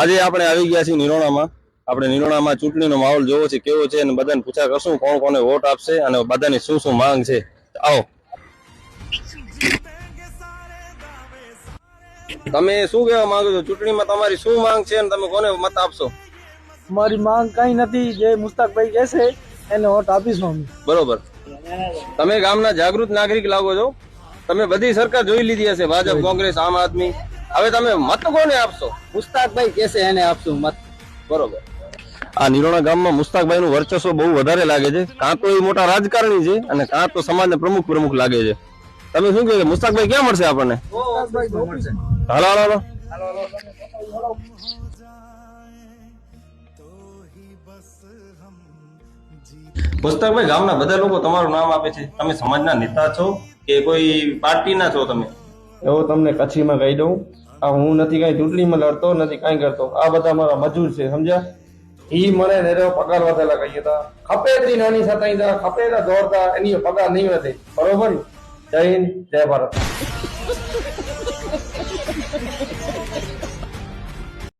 આજે આપણે આવી ગયા છીએ નિરોણામાં. આપણે નિરોણામાં ચૂંટણીનો માહોલ જોવો છે કેવો છે અને બધાને પૂછા કરશું કોણ કોને વોટ આપશે અને બધાની શું શું માંગ છે. આવો તમે શું કહેવા માંગો છો? ચૂંટણીમાં તમારી શું માંગ છે અને તમે કોને મત આપશો? અમારી માંગ કઈ નથી, જે મુસ્તાકભાઈ કહેશે એને વોટ આપીશું અમે. બરોબર. તમે ગામના જાગૃત નાગરિક લાગો છો. તમે બધી સરકાર જોઈ લીધી હશે, ભાજપ, કોંગ્રેસ, આમ આદમી. હવે તમે મત કોને આપશો? મુસ્તાકભાઈ કહેશે એને આપશું મત. બરોબર. આ નિરોણા ગામમાં મુસ્તાકભાઈ નું વર્ચસ્વ બહુ વધારે લાગે છે. કાં તો એ મોટા રાજકારણી છે અને કાં તો સમાજના પ્રમુખ લાગે છે. તમે શું કહો? મુસ્તાકભાઈ ક્યાં મળશે આપણને? હાલો હાલો હાલો. મુસ્તાકભાઈ, ગામના બધા લોકો તમારું નામ આપે છે. તમે સમાજના નેતા છો કે કોઈ પાર્ટીના છો? તમે એવું તમને કચ્છીમાં કહી દઉં, આ હું નથી કઈ ચૂંટણીમાં લડતો, નથી કઈ કરતો. આ બધા મારા મજૂર છે, સમજ્યા? ઈ મને નેરો પગાર વધેલા કહીએ તા ખપે એટલી નાની સતાઈ તા ખપે તા દોડતા એની પગાર નહીં વધે. બરોબર ને? જય હિન્દ, જય ભારત.